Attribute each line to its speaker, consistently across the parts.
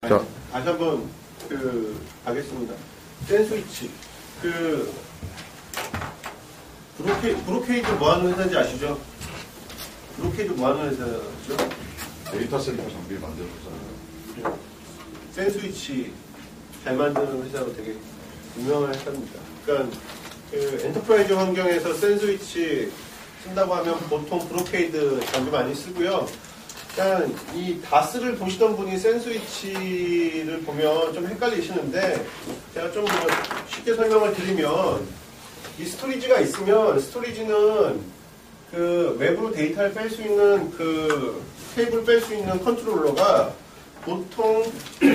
Speaker 1: 자,
Speaker 2: 다시 한번 가겠습니다. 센스위치 브로케이드 뭐하는 회사인지 아시죠? 브로케이드 뭐하는 회사죠?
Speaker 1: 데이터 센터 장비 만들었잖아요.
Speaker 2: 센스위치 잘 만드는 회사로 되게 유명한 회사입니다. 그러니까 엔터프라이즈 환경에서 센스위치 쓴다고 하면 보통 브로케이드 장비 많이 쓰고요. 일단 이 다스를 보시던 분이 센스위치를 보면 좀 헷갈리시는데, 제가 좀 쉽게 설명을 드리면, 이 스토리지가 있으면 스토리지는 그 외부로 데이터를 뺄 수 있는 그 케이블을 뺄 수 있는 컨트롤러가 보통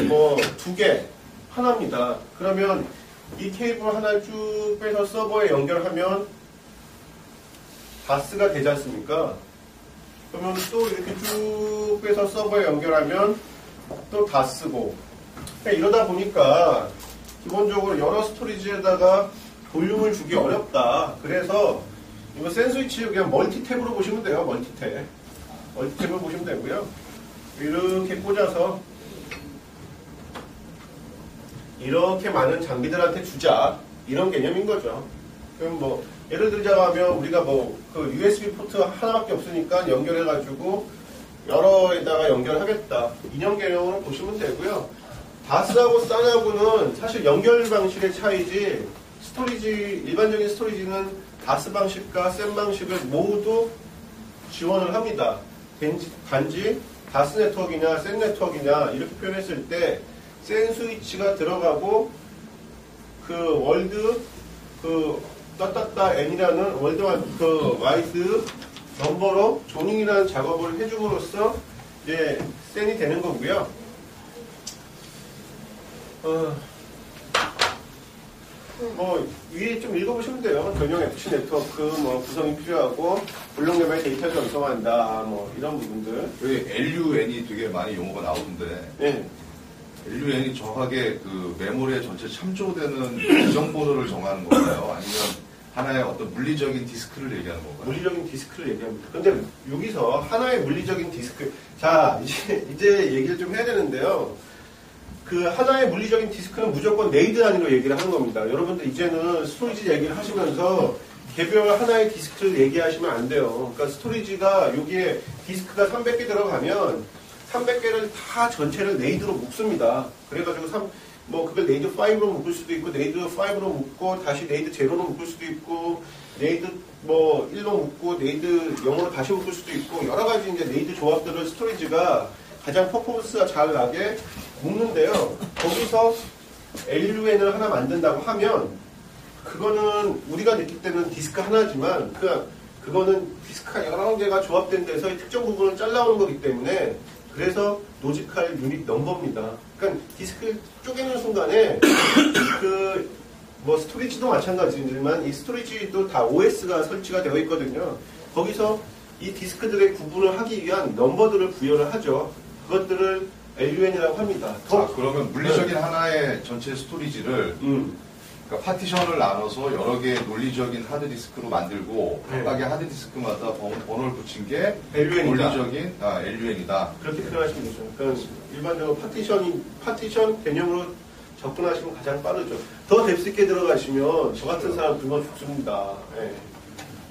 Speaker 2: 뭐 2개 하나입니다. 그러면 이 케이블 하나 쭉 빼서 서버에 연결하면 다스가 되지 않습니까? 그러면 또 이렇게 쭉 빼서 서버에 연결하면 또 다스고, 이러다 보니까 기본적으로 여러 스토리지에다가 볼륨을 주기 어렵다. 그래서 이거 센스위치 그냥 멀티탭으로 보시면 돼요. 멀티탭으로 보시면 되고요. 이렇게 꽂아서 이렇게 많은 장비들한테 주자, 이런 개념인 거죠. 그럼 뭐 예를 들자고 하면 우리가 그 USB 포트 하나밖에 없으니까 연결해가지고 여러에다가 연결하겠다, 이런 개념으로 보시면 되고요. 다스하고 싼하고는 사실 연결 방식의 차이지, 스토리지, 일반적인 스토리지는 다스 방식과 싼 방식을 모두 지원을 합니다. 단지 다스 네트워크냐 싼 네트워크냐 이렇게 표현했을 때 센 스위치가 들어가고 그 월드 n이라는 월드 와이드 넘버로 조닝이라는 작업을 해줌으로써 이제 센이 되는 거고요. 위에 좀 읽어보시면 돼요. 전용 FC 네트워크 구성이 필요하고 불용량의 데이터를 전송한다, 이런 부분들.
Speaker 1: 여기 LUN이 되게 많이 용어가 나오던데.
Speaker 2: 네.
Speaker 1: LUN이 정확하게 그 메모리에 전체 참조되는 계정번호를 정하는 건가요? 아니면 하나의 어떤 물리적인 디스크를 얘기하는 건가요?
Speaker 2: 물리적인 디스크를 얘기합니다. 근데 여기서 하나의 물리적인 디스크, 자 이제 얘기를 좀 해야 되는데요. 그 하나의 물리적인 디스크는 무조건 네이드 단위로 얘기를 하는 겁니다. 여러분들 이제는 스토리지 얘기를 하시면서 개별 하나의 디스크를 얘기하시면 안 돼요. 그러니까 스토리지가 여기에 디스크가 300개 들어가면 300개를 다 전체를 네이드로 묶습니다. 그래가지고 그걸 네이드 5로 묶을 수도 있고, 네이드 5로 묶고 다시 네이드 0로 묶을 수도 있고, 네이드 1로 묶고 네이드 0으로 다시 묶을 수도 있고, 여러 가지 이제 네이드 조합들을 스토리지가 가장 퍼포먼스가 잘 나게 묶는데요. 거기서 LUN을 하나 만든다고 하면 그거는 우리가 느낄 때는 디스크 하나지만 그거는 디스크가 여러 개가 조합된 데서 특정 부분을 잘라오는 거기 때문에, 그래서 로지컬 유닛 넘버입니다. 그러니까 디스크를 쪼개는 순간에 스토리지도 마찬가지지만 이 스토리지도 다 OS가 설치가 되어 있거든요. 거기서 이 디스크들의 구분을 하기 위한 넘버들을 부여를 하죠. 그것들을 LUN이라고 합니다.
Speaker 1: 그러면 물리적인 하나의 전체 스토리지를 그러니까 파티션을 나눠서 여러 개의 논리적인 하드디스크로 만들고 각각의 하드디스크마다 번호를 붙인 게
Speaker 2: LUN이다.
Speaker 1: 논리적인 LUN이다.
Speaker 2: 그렇게 표현하시면 되죠. 그러니까 일반적으로 파티션 개념으로 접근하시면 가장 빠르죠. 더 뎁스 있게 들어가시면 저 같은 사람 굶어 죽습니다. 예.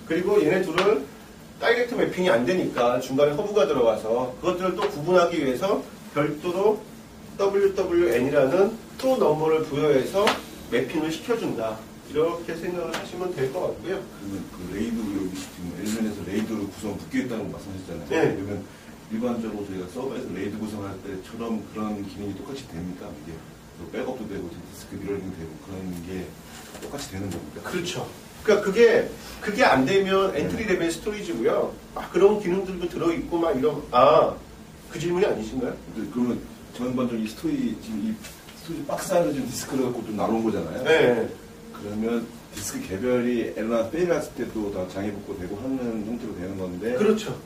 Speaker 2: 그리고 얘네 둘을 다이렉트 매핑이 안 되니까 중간에 허브가 들어가서 그것들을 또 구분하기 위해서 별도로 WWN이라는 또 넘버를 부여해서 매핑을 시켜준다. 이렇게 생각을 하시면 될 것 같고요.
Speaker 3: 그러면 그 레이드, 여기 지금 엘면에서 레이드로 구성 묶여있다고 말씀하셨잖아요.
Speaker 2: 네.
Speaker 3: 그러면 일반적으로 저희가 서버에서 레이드 구성할 때처럼 그런 기능이 똑같이 됩니까? 이게 백업도 되고 디스크 미러링도 되고 그런 게 똑같이 되는 겁니까?
Speaker 2: 그렇죠. 그러니까 그게 안 되면 엔트리 레벨 스토리지고요. 그런 기능들도 들어있고 그 질문이 아니신가요?
Speaker 3: 그러면 전반적인 지금 이 스토리지 박스 안을 좀 디스크를 갖고 좀 나눈 거잖아요.
Speaker 2: 네.
Speaker 3: 그러면 디스크 개별이 에러나 페일 했을 때도 다 장애 복구되고 하는 형태로 되는 건데.
Speaker 2: 그렇죠.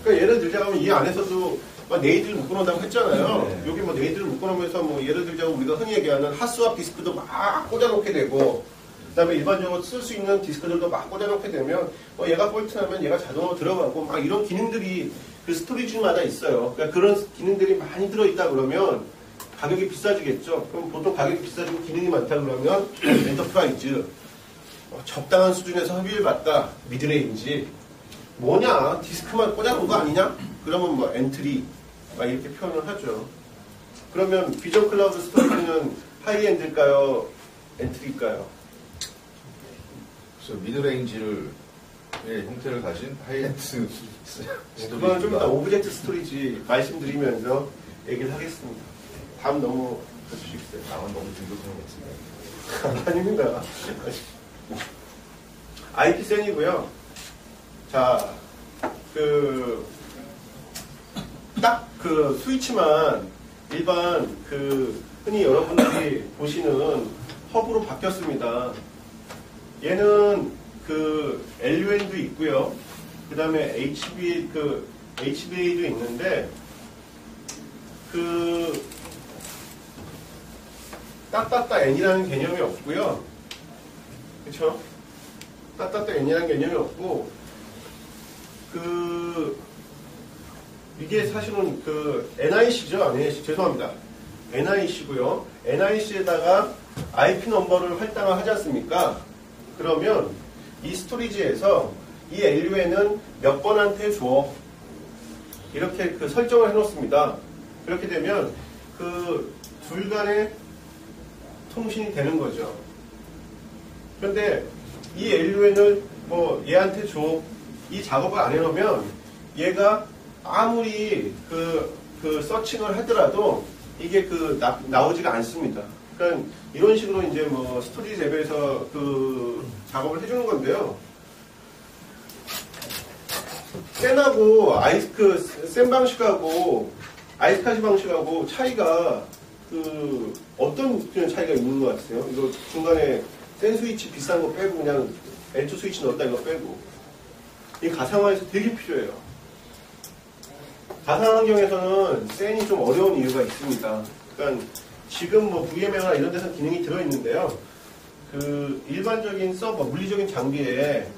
Speaker 2: 그러니까 예를 들자면 이 안에서도 네이드를 묶어놓는다고 했잖아요.
Speaker 3: 네.
Speaker 2: 여기 네이드를 묶어놓으면서 예를 들자면 우리가 흔히 얘기하는 핫스왑 디스크도 막 꽂아놓게 되고, 그 다음에 일반적으로 쓸 수 있는 디스크들도 막 꽂아놓게 되면 얘가 폴트나면 얘가 자동으로 들어가고 이런 기능들이 그 스토리지마다 있어요. 그러니까 그런 기능들이 많이 들어있다 그러면 가격이 비싸지겠죠. 그럼 보통 가격이 비싸지고 기능이 많다 그러면 엔터프라이즈, 적당한 수준에서 합의를 봤다, 미드레인지, 뭐냐 디스크만 꽂아놓은 거 아니냐? 그러면 뭐 엔트리 막 이렇게 표현을 하죠. 그러면 비전 클라우드 스토리지는 하이엔드일까요? 엔트리일까요?
Speaker 1: 그래서 미드레인지를 형태를 가진 하이엔드
Speaker 2: 그거는 좀 이따 오브젝트 스토리지 말씀드리면서 얘기를 하겠습니다. 다음 넘어가주시겠어요?
Speaker 1: 나만 너무 등급성이 없습니다.
Speaker 2: 아닙니다. IP센이고요. 자, 딱 그 스위치만 일반 흔히 여러분들이 보시는 허브로 바뀌었습니다. 얘는 LUN도 있고요. 그 다음에 HBA도 있는데, 따따따 N이라는 개념이 없고요. 그쵸? 따따따 N이라는 개념이 없고, 이게 사실은 NIC죠? NIC, 죄송합니다. NIC고요. NIC에다가 IP 넘버를 할당을 하지 않습니까? 그러면 이 스토리지에서 이 LUN은 몇 번한테 줘. 이렇게 설정을 해놓습니다. 그렇게 되면 둘 간의 통신이 되는 거죠. 그런데 이 LUN을 뭐 얘한테 줘. 이 작업을 안 해놓으면 얘가 아무리 서칭을 하더라도 이게 나오지가 않습니다. 그러니까 이런 식으로 이제 뭐 스토리지 랩에서 작업을 해주는 건데요. 센하고 센 방식하고 아이스카시 방식하고 차이가 어떤 차이가 있는 것 같아요? 이거 중간에 센 스위치 비싼 거 빼고 그냥 N2 스위치 넣었다 이거 빼고 이 가상화에서 되게 필요해요. 가상 환경에서는 센이 좀 어려운 이유가 있습니다. 그러니까 지금 뭐 VM이나 이런 데서 기능이 들어있는데요. 일반적인 서버, 물리적인 장비에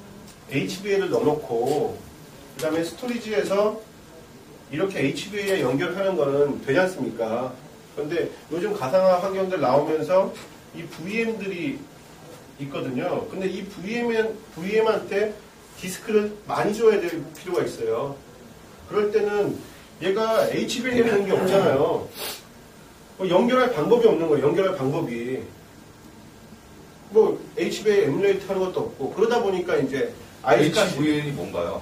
Speaker 2: HBA를 넣어놓고 그 다음에 스토리지에서 이렇게 HBA에 연결하는 거는 되지 않습니까? 그런데 요즘 가상화 환경들 나오면서 이 VM들이 있거든요. 근데 이 VM한테 디스크를 많이 줘야 될 필요가 있어요. 그럴 때는 얘가 HBA라는 게 없잖아요. 연결할 방법이 없는 거예요. 연결할 방법이. 뭐 HBA 에뮬레이터 하는 것도 없고 그러다 보니까 이제
Speaker 1: HVN이 뭔가요?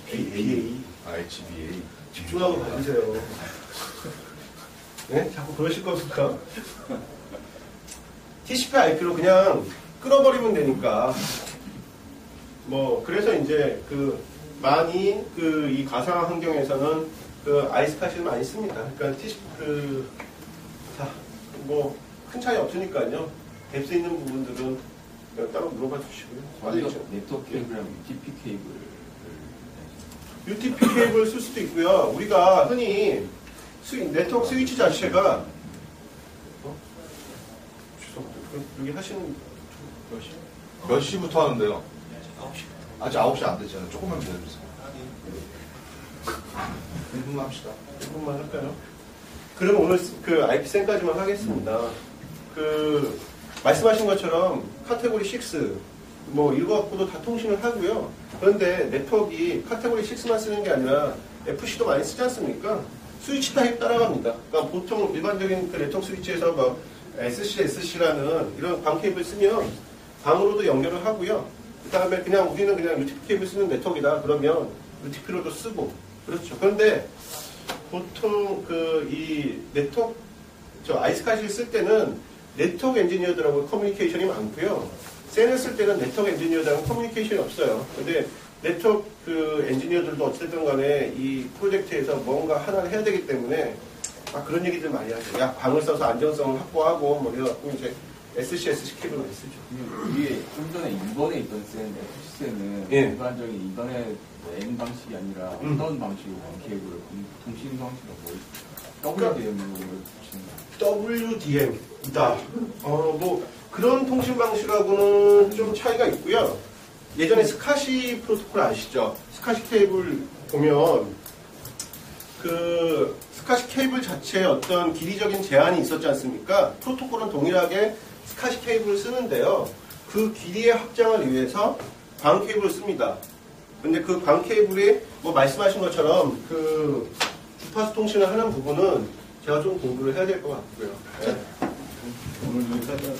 Speaker 2: HBA.
Speaker 1: HBA.
Speaker 2: 집중하고 봐주세요. 네? 자꾸 그러실 겁니까? TCP/IP로 그냥 끊어버리면 되니까. 뭐 그래서 이제 많이 이 가상화 환경에서는 아이스카시를 많이 씁니다. 그러니까 뭐 큰 차이 없으니까요. 앱스 있는 부분들은 그냥 따로 물어봐 주시고요.
Speaker 4: 맞죠? 네트워크 케이블이랑 UTP 케이블.
Speaker 2: UTP 케이블 쓸 수도 있고요. 우리가 흔히 네트워크 스위치 자체가 죄송합니다. 여기 하시는
Speaker 1: 몇 시부터 하는데요? 아직 9시 안 됐잖아요. 조금만 기다려주세요. 1분만 합시다.
Speaker 2: 1분만 할까요? 그럼 오늘 IP센까지만 하겠습니다. 말씀하신 것처럼 카테고리 6, 뭐 이거 갖고도 다 통신을 하고요. 그런데 네트워크가 카테고리 6만 쓰는 게 아니라 FC도 많이 쓰지 않습니까? 스위치 타입 따라갑니다. 그러니까 보통 일반적인 네트워크 스위치에서 뭐 SC라는 이런 광 케이블 쓰면 광으로도 연결을 하고요. 그 다음에 우리는 그냥 UTP 케이블 쓰는 네트워크이다. 그러면 UTP로도 쓰고. 그렇죠. 그런데 보통 이 네트워크, 아이스카시를 쓸 때는 네트워크 엔지니어들하고 커뮤니케이션이 많고요. 센을 쓸 때는 네트워크 엔지니어들하고 커뮤니케이션이 없어요. 근데 네트워크 엔지니어들도 어쨌든 간에 이 프로젝트에서 뭔가 하나를 해야 되기 때문에 그런 얘기들 많이 하죠. 야, 광을 써서 안정성을 확보하고 뭐 이래갖고 이제 SC 케이블을 쓰죠.
Speaker 4: 이게 좀 전에 이번에 있던 센, FC센은
Speaker 2: 예.
Speaker 4: 일반적인 이번에 N 방식이 아니라 어떤 방식으로 케이블을 통신 방식으로 WDM으로 붙이는 거예요?
Speaker 2: WDM이다. 뭐 그런 통신 방식하고는 좀 차이가 있고요. 예전에 스카시 프로토콜 아시죠? 스카시 케이블 보면 스카시 케이블 자체에 어떤 길이적인 제한이 있었지 않습니까? 프로토콜은 동일하게 스카시 케이블을 쓰는데요. 그 길이의 확장을 위해서 광 케이블을 씁니다. 근데 그 광 케이블이 뭐 말씀하신 것처럼 그 주파수 통신을 하는 부분은 제가 좀 공부를 해야 될 것 같고요. 네.
Speaker 3: 오늘 여기까지